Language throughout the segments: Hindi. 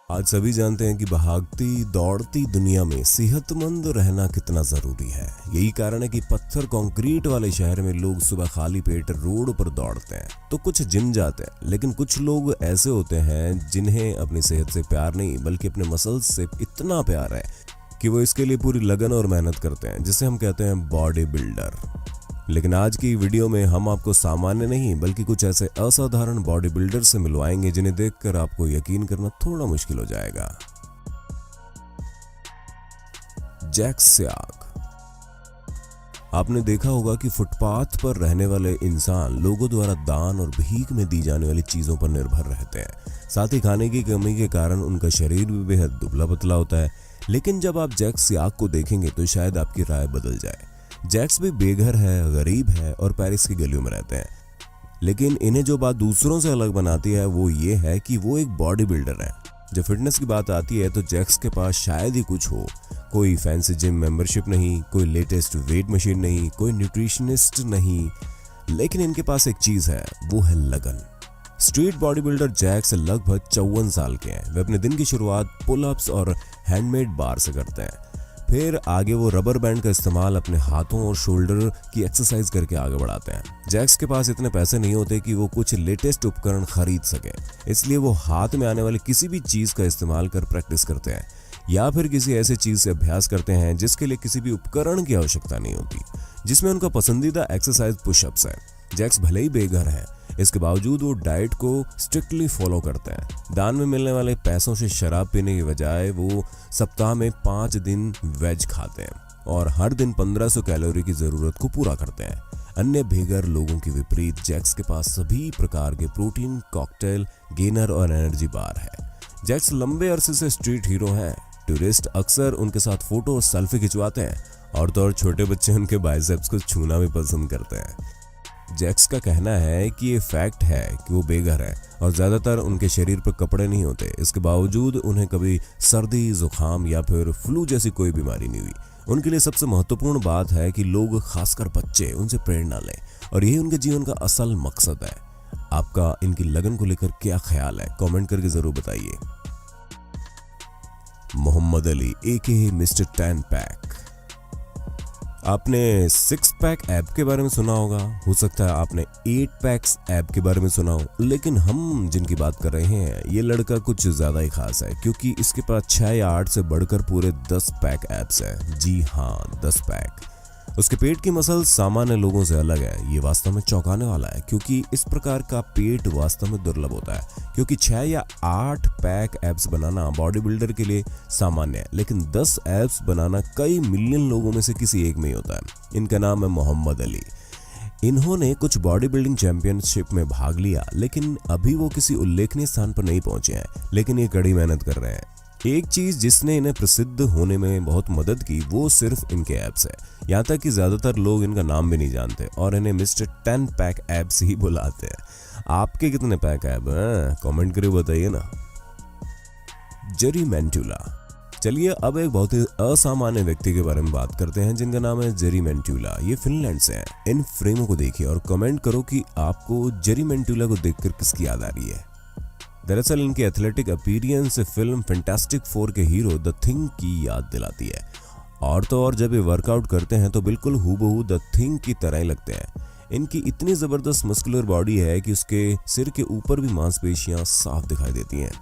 आज सभी जानते हैं कि भागती दौड़ती दुनिया में सेहतमंद रहना कितना जरूरी है। यही कारण है कि पत्थर कंक्रीट वाले शहर में लोग सुबह खाली पेट रोड पर दौड़ते हैं तो कुछ जिम जाते हैं, लेकिन कुछ लोग ऐसे होते हैं जिन्हें अपनी सेहत से प्यार नहीं बल्कि अपने मसल्स से इतना प्यार है कि वो इसके लिए पूरी लगन और मेहनत करते हैं, जिसे हम कहते हैं बॉडी बिल्डर। लेकिन आज की वीडियो में हम आपको सामान्य नहीं बल्कि कुछ ऐसे असाधारण बॉडी बिल्डर से मिलवाएंगे जिन्हें देखकर आपको यकीन करना थोड़ा मुश्किल हो जाएगा। जैक स्याग। आपने देखा होगा कि फुटपाथ पर रहने वाले इंसान लोगों द्वारा दान और भीख में दी जाने वाली चीजों पर निर्भर रहते हैं। साथ ही खाने की कमी के कारण उनका शरीर भी बेहद दुबला पतला होता है। लेकिन जब आप जैक स्याग को देखेंगे तो शायद आपकी राय बदल जाए। जैक्स भी बेघर है, गरीब है और पेरिस की गलियों में रहते हैं, लेकिन इन्हें जो बात दूसरों से अलग बनाती है वो ये है कि वो एक बॉडी बिल्डर है। जब फिटनेस की बात आती है तो जैक्स के पास शायद ही कुछ हो। कोई फैंसी जिम मेंबरशिप नहीं, कोई लेटेस्ट वेट मशीन नहीं, कोई न्यूट्रिशनिस्ट नहीं, लेकिन इनके पास एक चीज है, वो है लगन। स्ट्रीट बॉडी बिल्डर जैक्स लगभग 54 साल के हैं। वे अपने दिन की शुरुआत पुलअप्स और हैंडमेड बार से करते हैं। फिर आगे वो रबर बैंड का इस्तेमाल अपने हाथों और शोल्डर की एक्सरसाइज करके आगे बढ़ाते हैं। जैक्स के पास इतने पैसे नहीं होते कि वो कुछ लेटेस्ट उपकरण खरीद सके, इसलिए वो हाथ में आने वाली किसी भी चीज का इस्तेमाल कर प्रैक्टिस करते हैं या फिर किसी ऐसे चीज से अभ्यास करते हैं जिसके लिए किसी भी उपकरण की आवश्यकता नहीं होती। जिसमें उनका पसंदीदा एक्सरसाइज पुशअप्स है। जैक्स भले ही बेघर है, इसके बावजूद वो डाइट को स्ट्रिक्टली फॉलो करते हैं। दान में मिलने वाले पैसों से शराब पीने की बजाय वो सप्ताह में 5 दिन वेज खाते हैं और हर दिन 1500 कैलोरी की जरूरत को पूरा करते हैं। अन्य बेघर लोगों के विपरीत जैक्स के पास सभी प्रकार के प्रोटीन कॉकटेल, गेनर और एनर्जी बार है। जैक्स लंबे अरसे से स्ट्रीट हीरो हैं। टूरिस्ट अक्सर उनके साथ फोटो और सेल्फी खिंचवाते हैं और तो और छोटे बच्चे उनके बाइसेप्स को छूना भी पसंद करते हैं। जैक्स का कहना है कि ये फैक्ट है कि वो बेघर है और ज्यादातर उनके शरीर पर कपड़े नहीं होते। इसके बावजूद उन्हें कभी सर्दी, जुकाम या फिर फ्लू जैसी कोई बीमारी नहीं हुई। उनके लिए सबसे महत्वपूर्ण बात है कि लोग, खासकर बच्चे, उनसे प्रेरणा लें और यही उनके जीवन का असल मकसद है। आपका इनकी लगन को लेकर क्या ख्याल है, कमेंट करके जरूर बताइए। मोहम्मद अली एके मिस्टर 10 पैक। आपने 6 पैक ऐप के बारे में सुना होगा, हो सकता है आपने 8 पैक्स ऐप के बारे में सुना हो, लेकिन हम जिनकी बात कर रहे हैं ये लड़का कुछ ज्यादा ही खास है क्योंकि इसके पास 6 या 8 से बढ़कर पूरे 10 पैक ऐप्स हैं। जी हाँ, 10 पैक। उसके पेट की मसल सामान्य लोगों से अलग है। ये वास्तव में चौंकाने वाला है क्योंकि इस प्रकार का पेट वास्तव में दुर्लभ होता है। क्योंकि 6 या 8 पैक एब्स बनाना बॉडी बिल्डर के लिए सामान्य है, लेकिन 10 एब्स बनाना कई मिलियन लोगों में से किसी एक में ही होता है। इनका नाम है मोहम्मद अली। इन्होंने कुछ बॉडी बिल्डिंग चैंपियनशिप में भाग लिया, लेकिन अभी वो किसी उल्लेखनीय स्थान पर नहीं पहुंचे हैं, लेकिन ये कड़ी मेहनत कर रहे हैं। एक चीज जिसने इन्हें प्रसिद्ध होने में बहुत मदद की वो सिर्फ इनके ऐप्स है। यहाँ तक कि ज्यादातर लोग इनका नाम भी नहीं जानते और इन्हें मिस्टर 10 पैक ऐप्स ही बुलाते हैं। आपके कितने पैक ऐप हैं, कमेंट करके बताइए ना। जेरी मेंटुला। चलिए अब एक बहुत ही असामान्य व्यक्ति के बारे में बात करते हैं जिनका नाम है जेरी मेंटुला। ये फिनलैंड से हैं। इन फ्रेमों को देखिए और कमेंट करो कि आपको जेरी मेंटुला को देखकर किसकी याद आ रही है। दरअसल इनके एथलेटिक अपीयरेंस फिल्म फैंटास्टिक 4 के हीरो द थिंग की याद दिलाती है। और तो और जब ये वर्कआउट करते हैं तो बिल्कुल हूबहू द थिंग की तरह ही लगते हैं। इनकी इतनी जबरदस्त मस्कुलर बॉडी है कि उसके सिर के ऊपर भी मांसपेशियां साफ दिखाई देती हैं।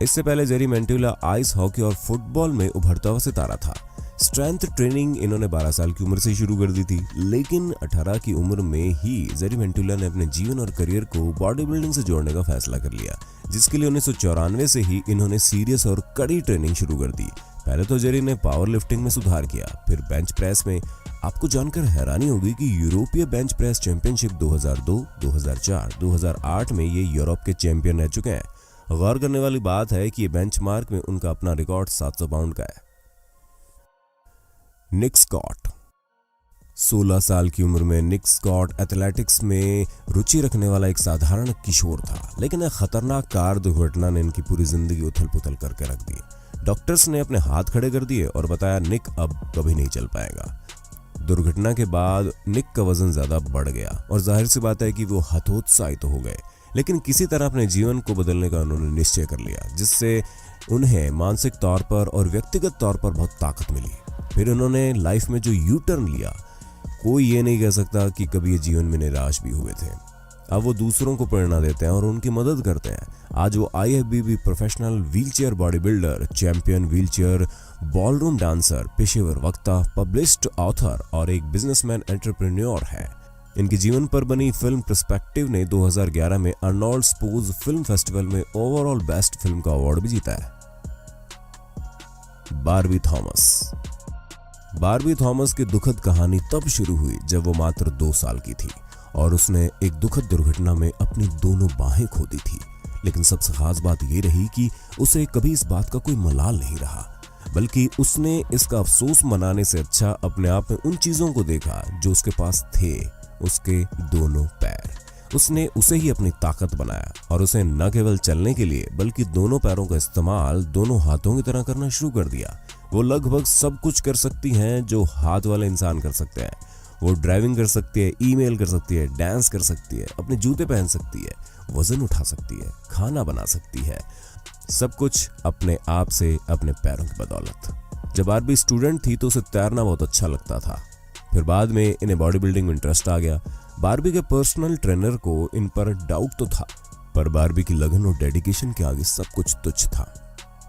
इससे पहले जेरी मेंटुला आइस हॉकी और फुटबॉल में उभरता हुआ सितारा था। स्ट्रेंथ ट्रेनिंग इन्होंने 12 साल की उम्र से शुरू कर दी थी, लेकिन 18 की उम्र में ही जेरी मेंटुला ने अपने जीवन और करियर को बॉडी बिल्डिंग से जोड़ने का फैसला कर लिया, जिसके लिए 1994 से ही इन्होंने सीरियस और कड़ी ट्रेनिंग शुरू कर दी। पहले तो जेरी ने पावर लिफ्टिंग में सुधार किया, फिर बेंच प्रेस में। आपको जानकर हैरानी होगी कि यूरोपीय बेंच प्रेस चैंपियनशिप 2002, 2004, 2008 में ये यूरोप के चैंपियन रह चुके हैं। गौर करने वाली बात है कि ये बेंचमार्क में उनका अपना रिकॉर्ड 700 पाउंड का है। निक स्कॉट। 16 साल की उम्र में निक स्कॉट एथलेटिक्स में रुचि रखने वाला एक साधारण किशोर था, लेकिन एक खतरनाक कार दुर्घटना ने इनकी पूरी जिंदगी उथल पुथल करके रख दी। डॉक्टर्स ने अपने हाथ खड़े कर दिए और बताया निक अब कभी नहीं चल पाएगा। दुर्घटना के बाद निक का वजन ज्यादा बढ़ गया और जाहिर सी बात है कि वो हतोत्साहित हो गए, लेकिन किसी तरह अपने जीवन को बदलने का उन्होंने निश्चय कर लिया, जिससे उन्हें मानसिक तौर पर और व्यक्तिगत तौर पर बहुत ताकत मिली। फिर उन्होंने लाइफ में जो यू टर्न लिया, कोई ये नहीं कह सकता कि कभी ये जीवन में निराश भी हुए थे। अब वो दूसरों को प्रेरणा देते हैं और उनकी मदद करते हैं। आज वो IFBB professional wheelchair body builder, champion wheelchair ballroom dancer, पेशेवर वक्ता, पब्लिश्ड ऑथर और एक बिजनेसमैन एंटरप्रेन्योर है। इनके जीवन पर बनी फिल्म पर्सपेक्टिव ने 2011 में अर्नोल्ड स्पोर्ट्स फिल्म फेस्टिवल में ओवरऑल बेस्ट फिल्म का अवार्ड भी जीता है। Barbie Thomas. बारबी थॉमस की दुखद कहानी तब शुरू हुई जब वो मात्र 2 साल की थी और उसने एक दुखद दुर्घटना में अपनी दोनों बाहें खो दी थी। लेकिन सबसे खास बात ये रही कि उसे कभी इस बात का कोई मलाल नहीं रहा, बल्कि उसने इसका अफसोस मनाने से अच्छा अपने आप में उन चीजों को देखा जो उसके पास थे, उसके दोनों पैर। उसने उसे ही अपनी ताकत बनाया और उसे न केवल चलने के लिए बल्कि दोनों पैरों का इस्तेमाल दोनों हाथों की तरह करना शुरू कर दिया। वो लगभग सब कुछ कर सकती हैं जो हाथ वाले इंसान कर सकते हैं। वो ड्राइविंग कर सकती है, ईमेल कर सकती है, डांस कर सकती है, अपने जूते पहन सकती है, वजन उठा सकती है, खाना बना सकती है, सब कुछ अपने आप से, अपने पैरों की बदौलत। जब बारबी स्टूडेंट थी तो उसे तैरना बहुत अच्छा लगता था। फिर बाद में इन्हें बॉडी बिल्डिंग में इंटरेस्ट आ गया। बारबी के पर्सनल ट्रेनर को इन पर डाउट तो था, पर बारबी की लगन और डेडिकेशन के आगे सब कुछ तुच्छ था।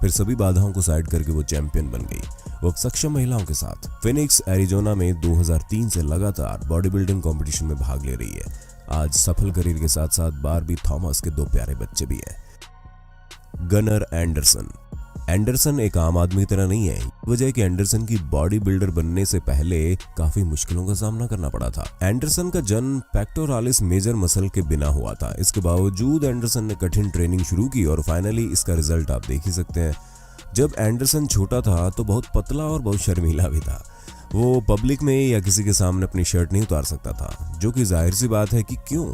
फिर सभी बाधाओं को साइड करके वो चैंपियन बन गई। वो सक्षम महिलाओं के साथ फिनिक्स एरिजोना में 2003 से लगातार बॉडी बिल्डिंग कॉम्पिटिशन में भाग ले रही है। आज सफल करियर के साथ साथ बारबी थॉमस के 2 प्यारे बच्चे भी हैं। Gunner Anderson. एंडरसन एक आम आदमी की तरह नहीं है। वजह है कि एंडरसन की बॉडी बिल्डर बनने से पहले काफी मुश्किलों का सामना करना पड़ा था। एंडरसन का जन्म पेक्टोरालिस मेजर मसल के बिना हुआ था। इसके बावजूद एंडरसन ने कठिन ट्रेनिंग शुरू की और फाइनली इसका रिजल्ट आप देख ही सकते हैं। जब एंडरसन छोटा था तो बहुत पतला और बहुत शर्मीला भी था। वो पब्लिक में या किसी के सामने अपनी शर्ट नहीं उतार सकता था, जो कि जाहिर सी बात है कि क्यों,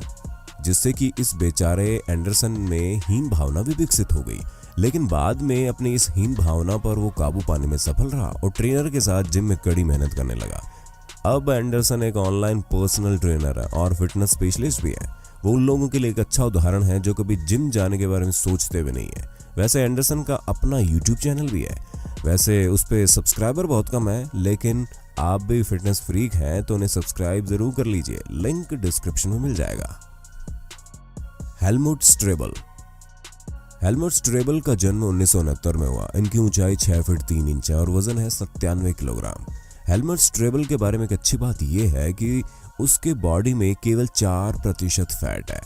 जिससे कि इस बेचारे एंडरसन में हीन भावना भी विकसित हो गई। लेकिन बाद में अपनी इस हीन भावना पर वो काबू पाने में सफल रहा और ट्रेनर के साथ जिम में कड़ी मेहनत करने लगा। अब एंडरसन एक ऑनलाइन पर्सनल ट्रेनर है और फिटनेस स्पेशलिस्ट भी है। वो उन लोगों के लिए एक अच्छा उदाहरण है जो कभी जिम जाने के बारे में सोचते भी नहीं है। वैसे एंडरसन का अपना YouTube चैनल भी है। वैसे उस पर सब्सक्राइबर बहुत कम है, लेकिन आप भी फिटनेस फ्रीक हैं तो उन्हें सब्सक्राइब जरूर कर लीजिए, लिंक डिस्क्रिप्शन में मिल जाएगा। हेलमुट स्ट्रेबल। हेलमुट स्ट्रेबल का जन्म 1969 में हुआ। इनकी ऊंचाई 6 फीट 3 इंच है और वजन है 97 किलोग्राम। हेलमुट स्ट्रेबल के बारे में एक अच्छी बात यह है कि उसके बॉडी में केवल 4% फैट है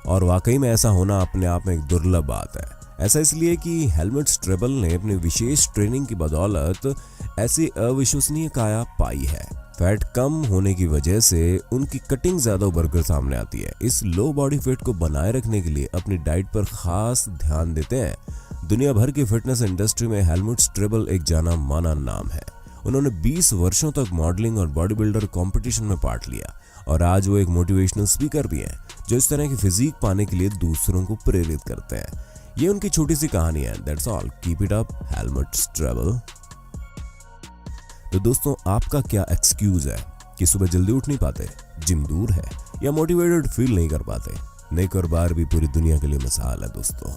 और वाकई में ऐसा होना अपने आप में एक दुर्लभ बात है। ऐसा इसलिए कि हेलमुट स्ट्रेबल ने अपनी विशेष ट्रेनिंग की बदौलत ऐसी अविश्वसनीय काया पाई है। फैट कम होने की वजह से उनकी कटिंग ज्यादा उभर कर सामने आती है। इस लो बॉडी वेट को बनाए रखने के लिए अपनी डाइट पर खास ध्यान देते हैं। दुनिया भर की फिटनेस इंडस्ट्री में हेलमुट स्ट्रेबल एक जाना माना नाम है। उन्होंने 20 वर्षों तक मॉडलिंग और बॉडी बिल्डर कॉम्पिटिशन में पार्ट लिया और आज वो एक मोटिवेशनल स्पीकर भी हैं, जो इस तरह की फिजिक पाने के लिए दूसरों को प्रेरित करते हैं। ये उनकी छोटी सी कहानी है। That's all, keep it up, Helmut Strebl. तो दोस्तों, आपका क्या एक्सक्यूज है कि सुबह जल्दी उठ नहीं पाते, जिम दूर है या मोटिवेटेड फील नहीं कर पाते? निक और बारबी पूरी दुनिया के लिए मिसाल है दोस्तों।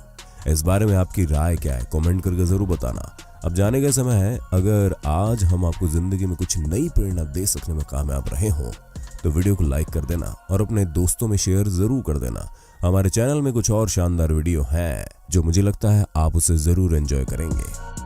इस बारे में आपकी राय क्या है, कमेंट करके जरूर बताना। अब जाने का समय है। अगर आज हम आपको जिंदगी में कुछ नई प्रेरणा दे सकने में कामयाब रहे हों तो वीडियो को लाइक कर देना और अपने दोस्तों में शेयर जरूर कर देना। हमारे चैनल में कुछ और शानदार वीडियो हैं जो मुझे लगता है आप उसे जरूर एंजॉय करेंगे।